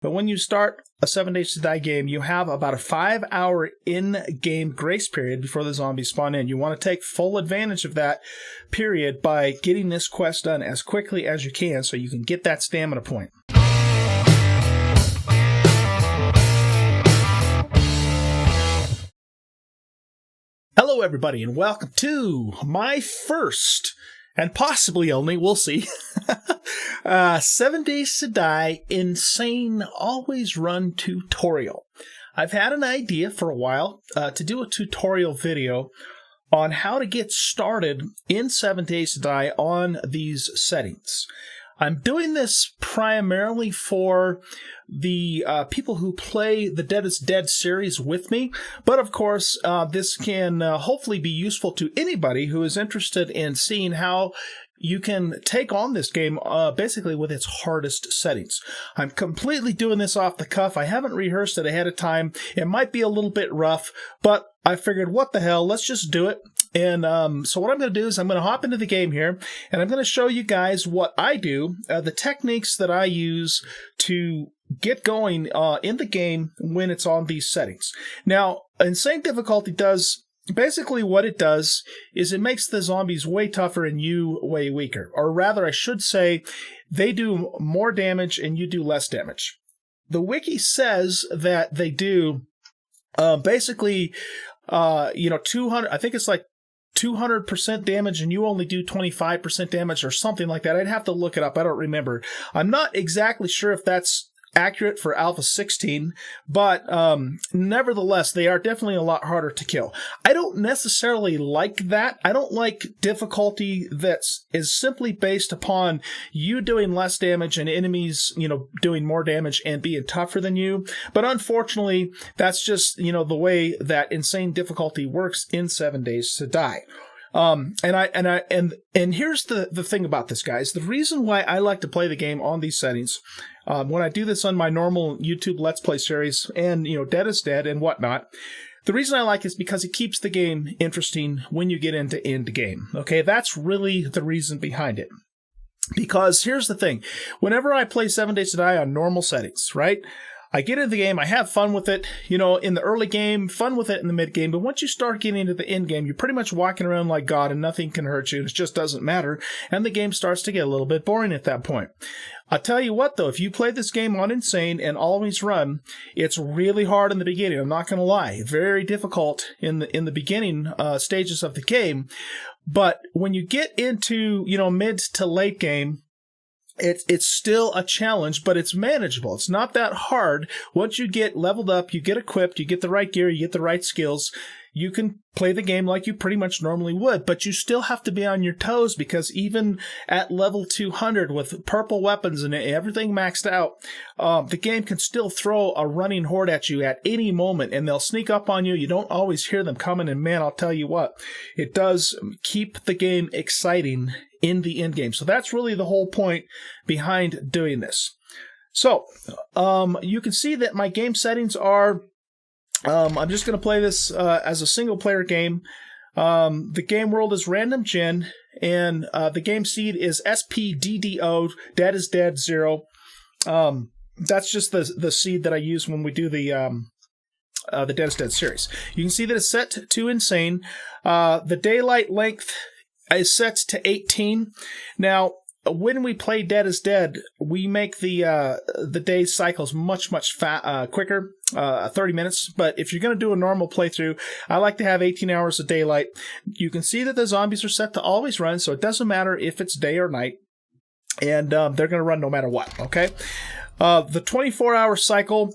But when you start a 7 Days to Die game, you have about a 5-hour in-game grace period before the zombies spawn in. You want to take full advantage of that period by getting this quest done as quickly as you can so you can get that stamina point. Hello everybody and welcome to my first, and possibly only, we'll see, 7 Days to Die Insane Always Run tutorial. I've had an idea for a while to do a tutorial video on how to get started in 7 Days to Die on these settings. I'm doing this primarily for the people who play the Dead is Dead series with me, but of course this can hopefully be useful to anybody who is interested in seeing how you can take on this game basically with its hardest settings. I'm completely doing this off the cuff. I haven't rehearsed it ahead of time. It might be a little bit rough, but I figured, what the hell, let's just do it. And so what I'm going to do is I'm going to hop into the game here, and I'm going to show you guys what I do, the techniques that I use to get going in the game when it's on these settings. Now, Insane Difficulty does... basically what it does is it makes the zombies way tougher and you way weaker. Or rather, I should say, they do more damage and you do less damage. The wiki says that they do basically, 200, I think it's like 200% damage and you only do 25% damage or something like that. I'd have to look it up. I don't remember. I'm not exactly sure if that's accurate for Alpha 16, but nevertheless, they are definitely a lot harder to kill. I don't necessarily like that. I don't like difficulty that is simply based upon you doing less damage and enemies, doing more damage and being tougher than you. But unfortunately, that's just, the way that Insane Difficulty works in 7 Days to Die. And here's the thing about this, guys. The reason why I like to play the game on these settings, when I do this on my normal YouTube Let's Play series and, Dead is Dead and whatnot, the reason I like it is because it keeps the game interesting when you get into end game. Okay, that's really the reason behind it. Because here's the thing. Whenever I play 7 Days to Die on normal settings, right? I get into the game, I have fun with it, in the early game, fun with it in the mid game, but once you start getting into the end game, you're pretty much walking around like God and nothing can hurt you, it just doesn't matter, and the game starts to get a little bit boring at that point. I'll tell you what though, if you play this game on Insane and always run, it's really hard in the beginning, I'm not going to lie, very difficult in the beginning stages of the game, but when you get into, mid to late game, it's still a challenge, but it's manageable. It's not that hard. Once you get leveled up, you get equipped, you get the right gear, you get the right skills, you can play the game like you pretty much normally would, but you still have to be on your toes because even at level 200 with purple weapons and everything maxed out, the game can still throw a running horde at you at any moment and they'll sneak up on you. You don't always hear them coming, and man, I'll tell you what, it does keep the game exciting in the end game. So that's really the whole point behind doing this. So you can see that my game settings are, I'm just going to play this as a single player game. The game world is random gen, and the game seed is SPDDO, Dead is Dead 0. That's just the seed that I use when we do the Dead is Dead series. You can see that it's set to Insane. The daylight length is set to 18. Now, when we play Dead is Dead, we make the day cycles much quicker, 30 minutes. But if you're going to do a normal playthrough, I like to have 18 hours of daylight. You can see that the zombies are set to always run, so it doesn't matter if it's day or night. And they're going to run no matter what, okay? The 24-hour cycle,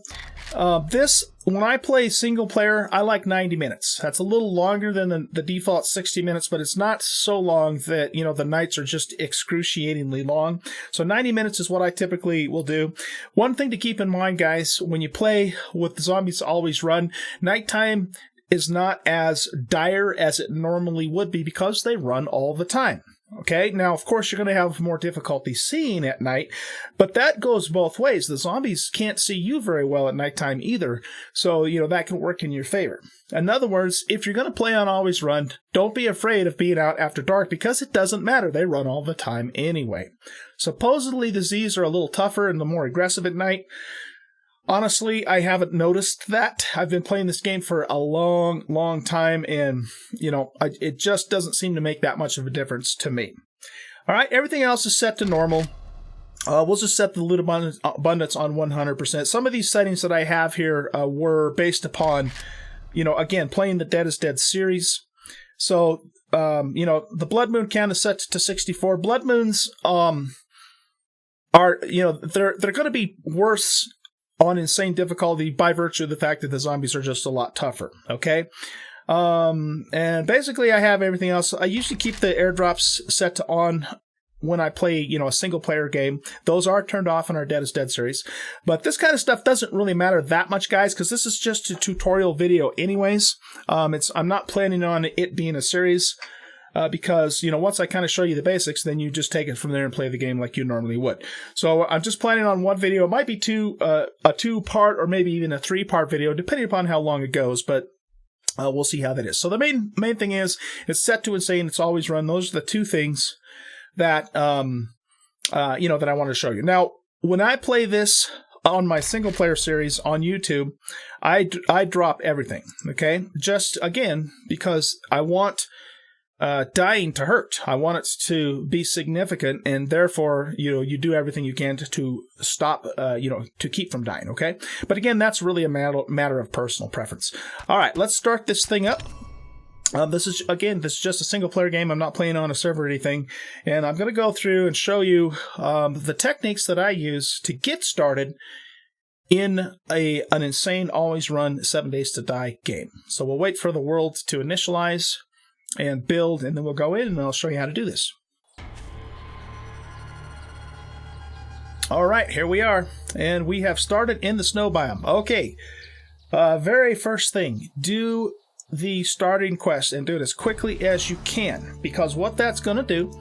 when I play single player, I like 90 minutes. That's a little longer than the default 60 minutes, but it's not so long that, the nights are just excruciatingly long. So 90 minutes is what I typically will do. One thing to keep in mind, guys, when you play with the zombies always run, nighttime is not as dire as it normally would be because they run all the time. Okay, now, of course, you're going to have more difficulty seeing at night, but that goes both ways. The zombies can't see you very well at nighttime either, so, that can work in your favor. In other words, if you're going to play on Always Run, don't be afraid of being out after dark because it doesn't matter. They run all the time anyway. Supposedly, the Zs are a little tougher and the more aggressive at night. Honestly, I haven't noticed that. I've been playing this game for a long time, and, you know, it just doesn't seem to make that much of a difference to me. All right, everything else is set to normal. We'll just set the loot abundance on 100%. Some of these settings that I have here were based upon, you know, again, playing the Dead is Dead series. So, you know, the Blood Moon count is set to 64. Blood Moons are, you know, they're going to be worse on insane difficulty by virtue of the fact that the zombies are just a lot tougher, okay? And basically I have everything else. I usually keep the airdrops set to on when I play, you know, a single player game. Those are turned off in our Dead is Dead series. But this kind of stuff doesn't really matter that much, guys, because this is just a tutorial video anyways. I'm not planning on it being a series. Because, you know, once I kind of show you the basics, then you just take it from there and play the game like you normally would. So I'm just planning on one video. It might be a two-part or maybe even a three-part video, depending upon how long it goes, but we'll see how that is. So the main thing is, it's set to insane. It's always run. Those are the two things that, you know, that I want to show you. Now, when I play this on my single-player series on YouTube, I drop everything, okay? Just, again, because I want dying to hurt. I want it to be significant, and therefore, you know, you do everything you can to stop, you know, to keep from dying, okay? But again, that's really a matter of personal preference. All right, let's start this thing up. This is just a single-player game. I'm not playing on a server or anything, and I'm going to go through and show you the techniques that I use to get started in an insane, always-run 7 Days to Die game. So we'll wait for the world to initialize and build, and then we'll go in and I'll show you how to do this. All right, here we are, and we have started in the snow biome. Okay, very first thing, do the starting quest and do it as quickly as you can, because what that's going to do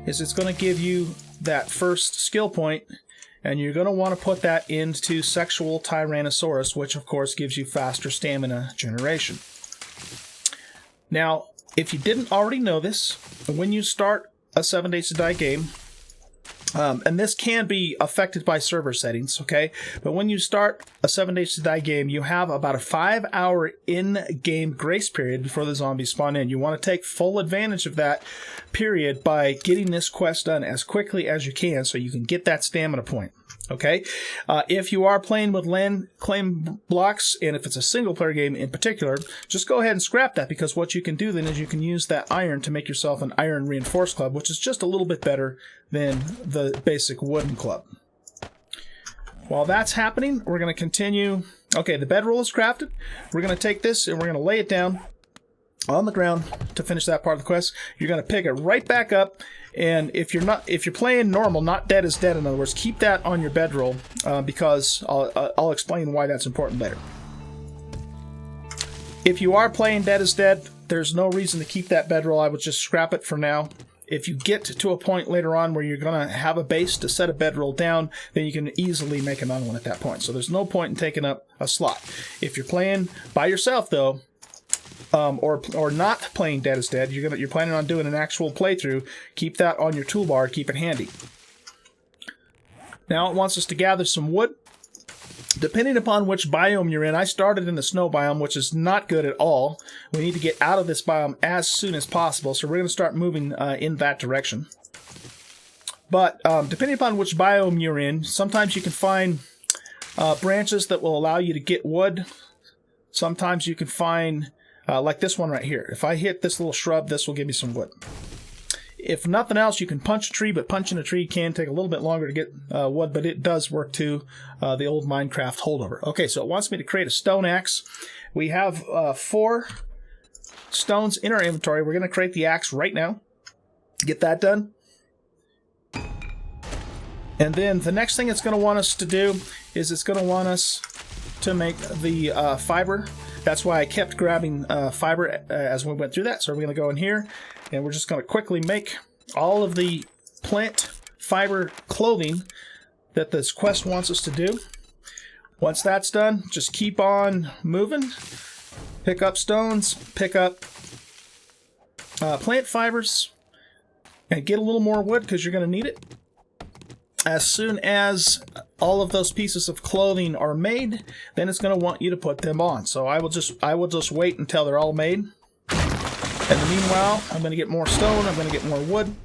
is it's going to give you that first skill point, and you're going to want to put that into Sexual Tyrannosaurus, which of course gives you faster stamina generation. Now, if you didn't already know this, when you start a 7 Days to Die game, and this can be affected by server settings, okay? But when you start a 7 Days to Die game, you have about a 5-hour in-game grace period before the zombies spawn in. You want to take full advantage of that period by getting this quest done as quickly as you can so you can get that stamina point. Okay, if you are playing with land claim blocks, and if it's a single-player game in particular, just go ahead and scrap that, because what you can do then is you can use that iron to make yourself an iron reinforced club, which is just a little bit better than the basic wooden club. While that's happening, we're going to continue. Okay, the bedroll is crafted. We're going to take this and we're going to lay it down on the ground to finish that part of the quest. You're going to pick it right back up. And if you're playing normal, not Dead is Dead, in other words, keep that on your bedroll, because I'll explain why that's important later. If you are playing Dead is Dead, there's no reason to keep that bedroll. I would just scrap it for now. If you get to a point later on where you're going to have a base to set a bedroll down, then you can easily make another one at that point. So there's no point in taking up a slot. If you're playing by yourself, though, or not playing Dead is Dead, you're planning on doing an actual playthrough, keep that on your toolbar, keep it handy. Now it wants us to gather some wood. Depending upon which biome you're in, I started in the snow biome, which is not good at all. We need to get out of this biome as soon as possible, so we're going to start moving in that direction. But depending upon which biome you're in, sometimes you can find branches that will allow you to get wood. Sometimes you can find, like this one right here. If I hit this little shrub, this will give me some wood. If nothing else, you can punch a tree, but punching a tree can take a little bit longer to get wood, but it does work too, the old Minecraft holdover. Okay, so it wants me to create a stone axe. We have 4 stones in our inventory. We're going to create the axe right now. Get that done. And then the next thing it's going to want us to do is it's going to want us to make the fiber. That's why I kept grabbing fiber as we went through that. So we're going to go in here, and we're just going to quickly make all of the plant fiber clothing that this quest wants us to do. Once that's done, just keep on moving. Pick up stones, pick up plant fibers, and get a little more wood because you're going to need it. as soon as all of those pieces of clothing are made, then it's going to want you to put them on. So I will just wait until they're all made. In the meanwhile, I'm going to get more stone, I'm going to get more wood.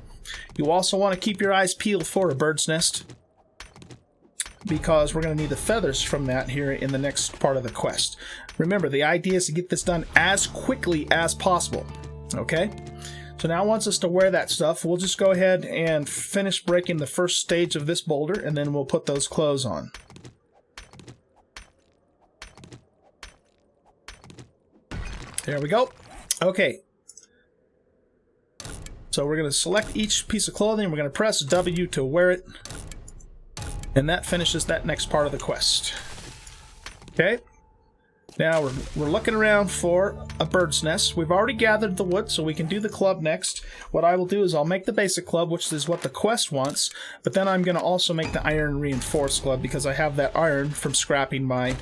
You also want to keep your eyes peeled for a bird's nest, because we're going to need the feathers from that here in the next part of the quest. Remember, the idea is to get this done as quickly as possible. Okay? So now it wants us to wear that stuff. We'll just go ahead and finish breaking the first stage of this boulder, and then we'll put those clothes on. There we go. Okay. So we're going to select each piece of clothing. We're going to press W to wear it. And that finishes that next part of the quest. Okay. Now we're looking around for a bird's nest. We've already gathered the wood, so we can do the club next. What I will do is I'll make the basic club, which is what the quest wants, but then I'm going to also make the iron reinforced club because I have that iron from scrapping my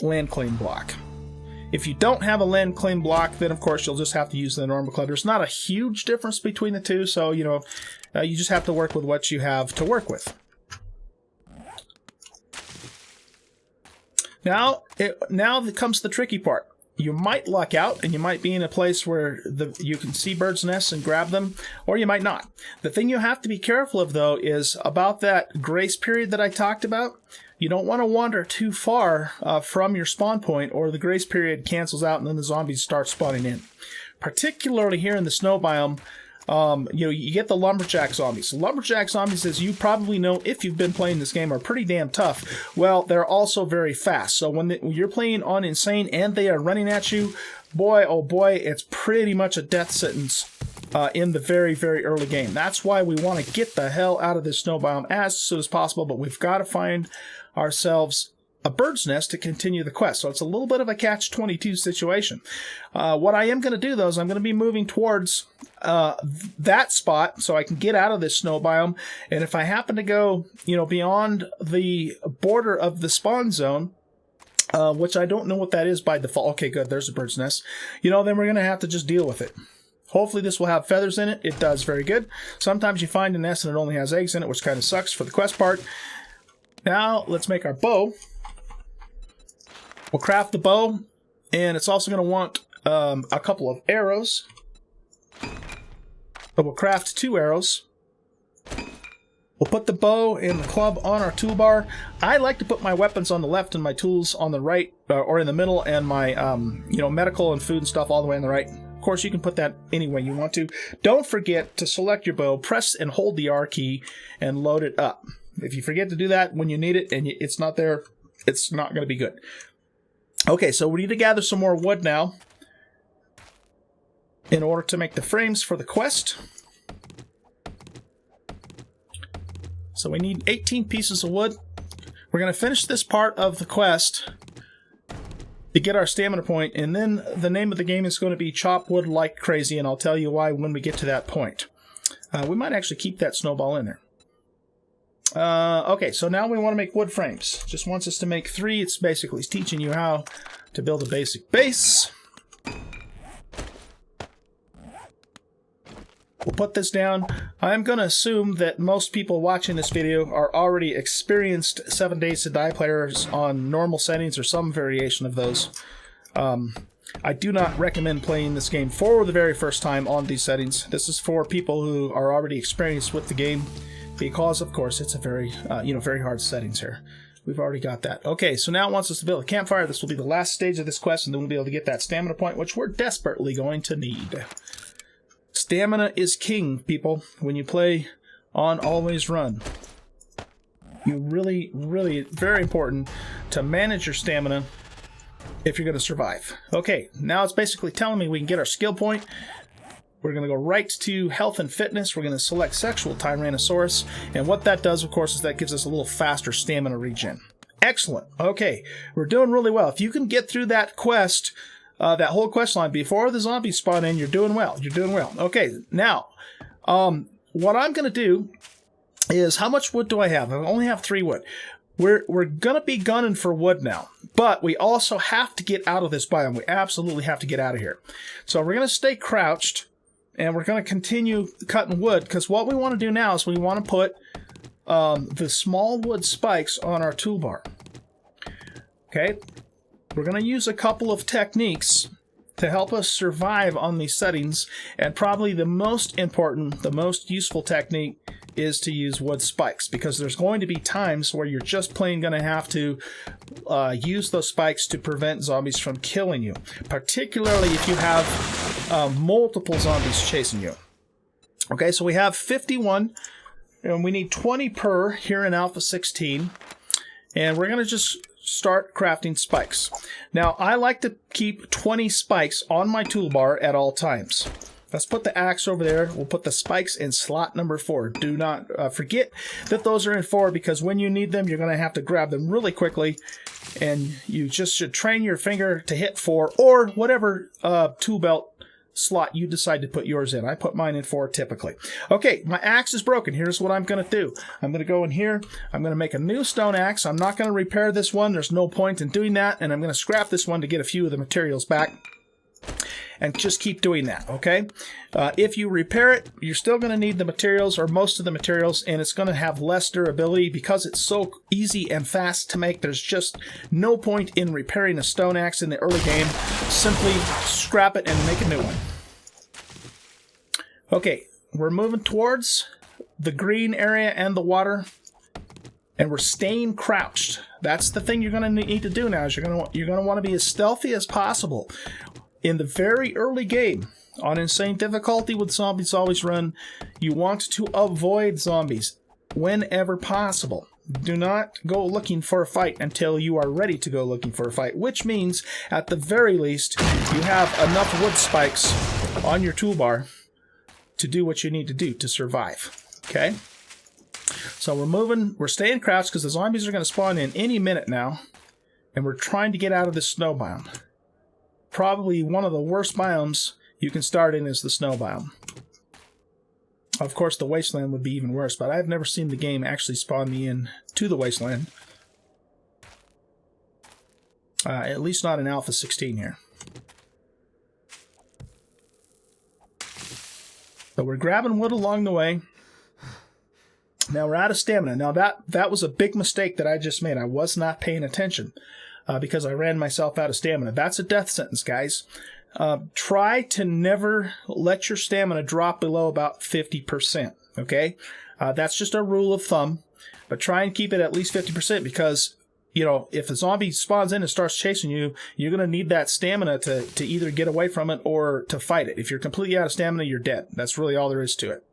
land claim block. If you don't have a land claim block, then of course you'll just have to use the normal club. There's not a huge difference between the two, so you just have to work with what you have to work with. Now comes the tricky part. You might luck out, and you might be in a place where you can see birds' nests and grab them, or you might not. The thing you have to be careful of, though, is about that grace period that I talked about. You don't want to wander too far from your spawn point, or the grace period cancels out and then the zombies start spawning in. Particularly here in the snow biome, you get the lumberjack zombies. Lumberjack zombies, as you probably know if you've been playing this game, are pretty damn tough. Well, they're also very fast. So when you're playing on Insane and they are running at you, boy, oh boy, it's pretty much a death sentence in the very, very early game. That's why we want to get the hell out of this snow biome as soon as possible, but we've got to find ourselves a bird's nest to continue the quest. So it's a little bit of a catch-22 situation. What I am going to do, though, is I'm going to be moving towards that spot so I can get out of this snow biome. And if I happen to go, beyond the border of the spawn zone, which I don't know what that is by default. Okay, good. There's a bird's nest. Then we're going to have to just deal with it. Hopefully this will have feathers in it. It does very good. Sometimes you find a nest and it only has eggs in it, which kind of sucks for the quest part. Now, let's make our bow. We'll craft the bow, and it's also going to want a couple of arrows. So we'll craft 2 arrows. We'll put the bow and the club on our toolbar. I like to put my weapons on the left and my tools on the right, or in the middle, and my medical and food and stuff all the way on the right. Of course, you can put that any way you want to. Don't forget to select your bow, press and hold the R key, and load it up. If you forget to do that when you need it and it's not there, it's not going to be good. Okay, so we need to gather some more wood now in order to make the frames for the quest. So we need 18 pieces of wood. We're going to finish this part of the quest to get our stamina point, and then the name of the game is going to be Chop Wood Like Crazy, and I'll tell you why when we get to that point. We might actually keep that snowball in there. Okay, so now we want to make wood frames. Just wants us to make 3. It's basically teaching you how to build a basic base. We'll put this down. I'm going to assume that most people watching this video are already experienced 7 Days to Die players on normal settings or some variation of those. I do not recommend playing this game for the very first time on these settings. This is for people who are already experienced with the game, because, of course, it's a very, very hard settings here. We've already got that. Okay, so now it wants us to build a campfire. This will be the last stage of this quest, and then we'll be able to get that stamina point, which we're desperately going to need. Stamina is king, people, when you play on Always Run. You really, very important to manage your stamina if you're going to survive. Okay, now it's basically telling me we can get our skill point. We're going to go right to health and fitness. We're going to select sexual Tyrannosaurus. And what that does, of course, is that gives us a little faster stamina regen. Excellent. Okay, we're doing really well. If you can get through that quest, that whole quest line before the zombies spawn in, you're doing well. You're doing well. Okay, now, what I'm going to do is, how much wood do I have? I only have 3 wood. We're going to be gunning for wood now, but we also have to get out of this biome. We absolutely have to get out of here. So we're going to stay crouched, and we're going to continue cutting wood, because what we want to do now is we want to put the small wood spikes on our toolbar. Okay, we're going to use a couple of techniques to help us survive on these settings, and probably the most important, the most useful technique is to use wood spikes, because there's going to be times where you're just plain going to have to use those spikes to prevent zombies from killing you, particularly if you have multiple zombies chasing you. Okay, so we have 51, and we need 20 per here in Alpha 16, and we're going to just start crafting spikes. Now, I like to keep 20 spikes on my toolbar at all times. Let's put the axe over there. We'll put the spikes in slot number 4. Do not forget that those are in 4, because when you need them, you're going to have to grab them really quickly, and you just should train your finger to hit 4, or whatever tool belt slot you decide to put yours in. I put mine in 4 typically. Okay, my axe is broken. Here's what I'm going to do. I'm going to go in here. I'm going to make a new stone axe. I'm not going to repair this one. There's no point in doing that. And I'm going to scrap this one to get a few of the materials back. And just keep doing that, okay? If you repair it, you're still going to need the materials, or most of the materials, and it's going to have less durability because it's so easy and fast to make. There's just no point in repairing a stone axe in the early game. Simply scrap it and make a new one. Okay, we're moving towards the green area and the water, and we're staying crouched. That's the thing you're going to need to do now. Is you're going to want to be as stealthy as possible. In the very early game, on insane difficulty with Zombies Always Run, you want to avoid zombies whenever possible. Do not go looking for a fight until you are ready to go looking for a fight, which means, at the very least, you have enough wood spikes on your toolbar to do what you need to do to survive. Okay? So we're staying crouched because the zombies are going to spawn in any minute now, and we're trying to get out of this snow biome. Probably one of the worst biomes you can start in is the snow biome. Of course, the wasteland would be even worse, but I've never seen the game actually spawn me in to the wasteland. At least not in Alpha 16 here. So we're grabbing wood along the way. Now we're out of stamina. Now that was a big mistake that I just made. I was not paying attention. Because I ran myself out of stamina. That's a death sentence, guys. Try to never let your stamina drop below about 50%, okay? That's just a rule of thumb, but try and keep it at least 50%, because, you know, if a zombie spawns in and starts chasing you, you're going to need that stamina to either get away from it or to fight it. If you're completely out of stamina, you're dead. That's really all there is to it.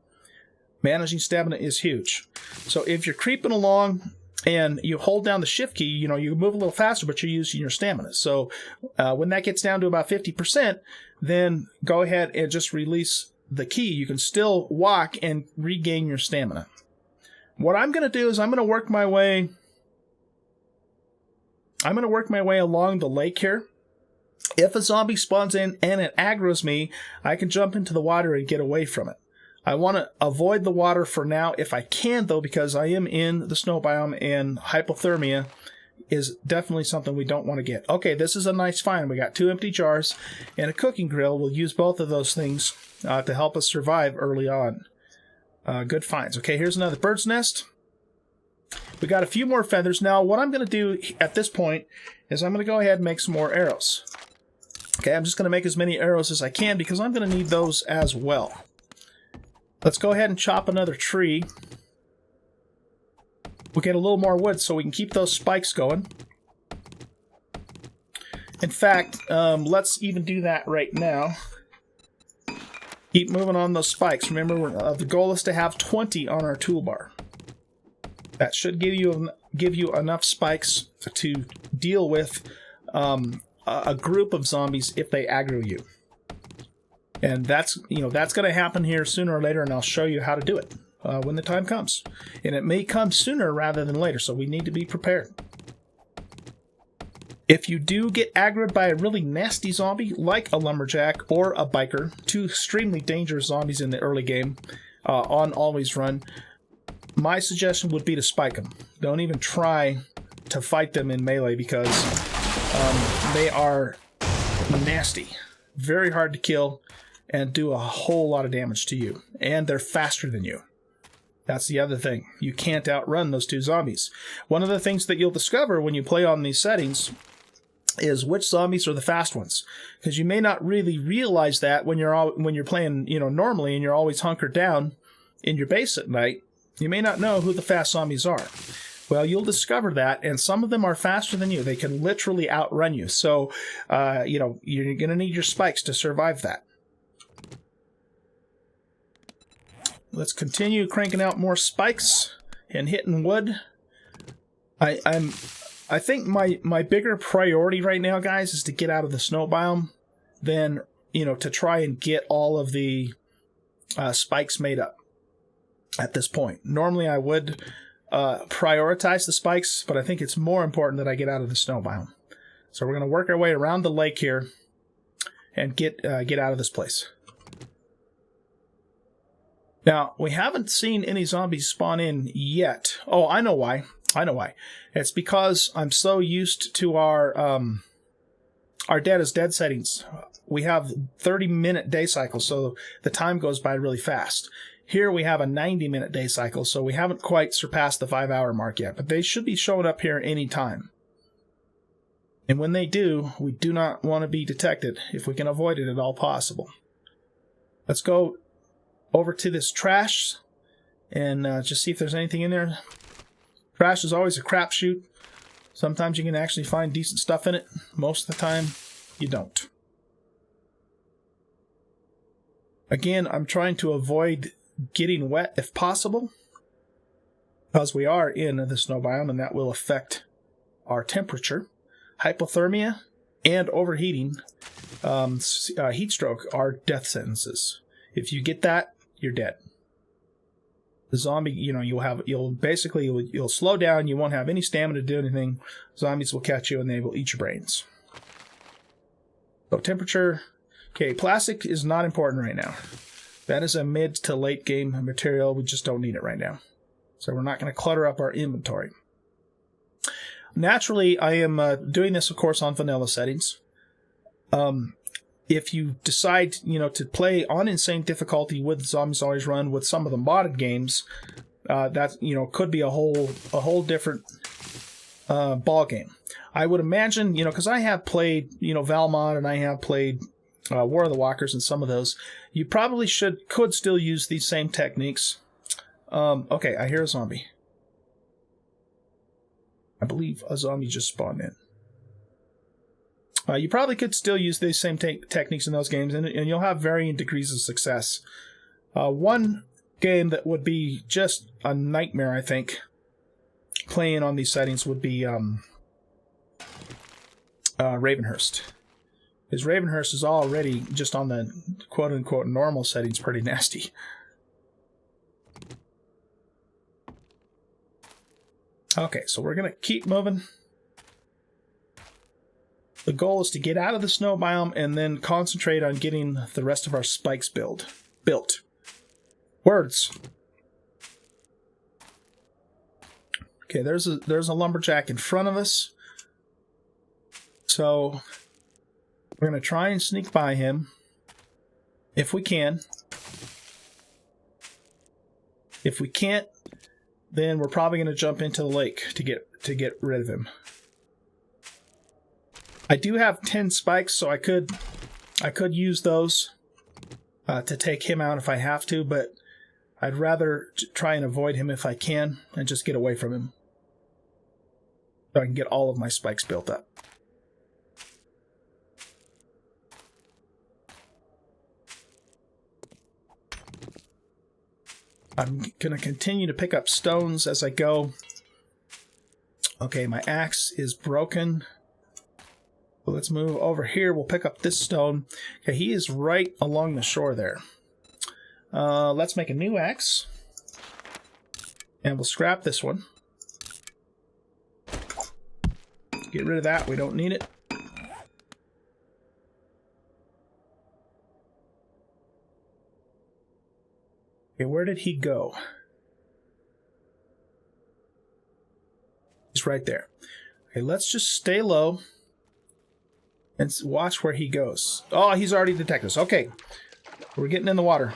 Managing stamina is huge. So if you're creeping along and you hold down the shift key, you know, you move a little faster, but you're using your stamina. So when that gets down to about 50%, then go ahead and just release the key. You can still walk and regain your stamina. What I'm going to do is I'm going to work my way along the lake here. If a zombie spawns in and it aggroes me, I can jump into the water and get away from it. I want to avoid the water for now if I can, though, because I am in the snow biome, and hypothermia is definitely something we don't want to get. Okay, this is a nice find. We got 2 empty jars and a cooking grill. We'll use both of those things to help us survive early on. Good finds. Okay, here's another bird's nest. We got a few more feathers. Now, what I'm going to do at this point is I'm going to go ahead and make some more arrows. Okay, I'm just going to make as many arrows as I can because I'm going to need those as well. Let's go ahead and chop another tree. We'll get a little more wood so we can keep those spikes going. In fact, let's even do that right now. Keep moving on those spikes. Remember, the goal is to have 20 on our toolbar. That should give you enough spikes to deal with a group of zombies if they aggro you. And that's going to happen here sooner or later, and I'll show you how to do it when the time comes. And it may come sooner rather than later, so we need to be prepared. If you do get aggroed by a really nasty zombie, like a lumberjack or a biker, 2 extremely dangerous zombies in the early game on Always Run, my suggestion would be to spike them. Don't even try to fight them in melee because they are nasty, very hard to kill, and do a whole lot of damage to you. And they're faster than you. That's the other thing. You can't outrun those two zombies. One of the things that you'll discover when you play on these settings is which zombies are the fast ones, because you may not really realize that when you're playing, normally, and you're always hunkered down in your base at night. You may not know who the fast zombies are. Well, you'll discover that, and some of them are faster than you. They can literally outrun you. So, you're going to need your spikes to survive that. Let's continue cranking out more spikes and hitting wood. I think my bigger priority right now, guys, is to get out of the snow biome than, to try and get all of the spikes made up at this point. Normally I would prioritize the spikes, but I think it's more important that I get out of the snow biome. So we're going to work our way around the lake here and get out of this place. Now, we haven't seen any zombies spawn in yet. Oh, I know why. It's because I'm so used to our Dead is Dead settings. We have 30-minute day cycles, so the time goes by really fast. Here we have a 90-minute day cycle, so we haven't quite surpassed the 5-hour mark yet, but they should be showing up here any time. And when they do, we do not want to be detected if we can avoid it at all possible. Let's go over to this trash and just see if there's anything in there. Trash is always a crapshoot. Sometimes you can actually find decent stuff in it. Most of the time, you don't. Again, I'm trying to avoid getting wet if possible, because we are in the snow biome, and that will affect our temperature. Hypothermia and overheating, heat stroke are death sentences. If you get that, you're dead. The zombie, you'll slow down. You won't have any stamina to do anything. Zombies will catch you and they will eat your brains. So temperature. Okay, plastic is not important right now. That is a mid to late game material. We just don't need it right now. So we're not going to clutter up our inventory. Naturally, I am doing this, of course, on vanilla settings. If you decide, to play on insane difficulty with Zombies Always Run with some of the modded games, that could be a whole different ball game. I would imagine, because I have played, Valmont, and I have played War of the Walkers and some of those. You probably could still use these same techniques. Okay, I hear a zombie. I believe a zombie just spawned in. You probably could still use these same techniques in those games, and you'll have varying degrees of success. One game that would be just a nightmare, I think, playing on these settings would be Ravenhurst. Because Ravenhurst is already, just on the quote-unquote normal settings, pretty nasty. Okay, so we're going to keep moving. The goal is to get out of the snow biome and then concentrate on getting the rest of our spikes built. Words. Okay, there's a lumberjack in front of us. So we're going to try and sneak by him if we can. If we can't, then we're probably going to jump into the lake to get rid of him. I do have 10 spikes, so I could use those to take him out if I have to, but I'd rather try and avoid him if I can and just get away from him so I can get all of my spikes built up. I'm going to continue to pick up stones as I go. Okay, my axe is broken. So let's move over here. We'll pick up this stone. Okay, he is right along the shore there. Let's make a new axe. And we'll scrap this one. Get rid of that. We don't need it. Okay, where did he go? He's right there. Okay, let's just stay low and watch where he goes. Oh, he's already detected us. Okay, we're getting in the water.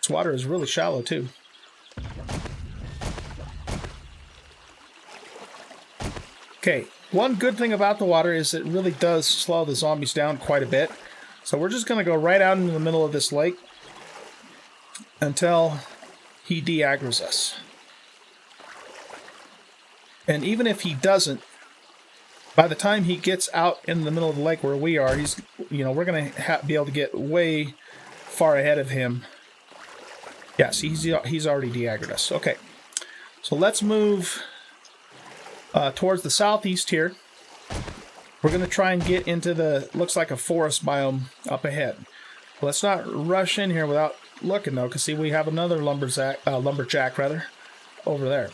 This water is really shallow, too. Okay, one good thing about the water is it really does slow the zombies down quite a bit. So we're just going to go right out into the middle of this lake until he de-aggroes us. And even if he doesn't, by the time he gets out in the middle of the lake where we are, he's, we're going to be able to get way far ahead of him. Yes, he's already de-aggroed us. Okay, so let's move towards the southeast here. We're going to try and get into the, looks like a forest biome up ahead. Let's not rush in here without looking, though, because see, we have another lumberjack over there.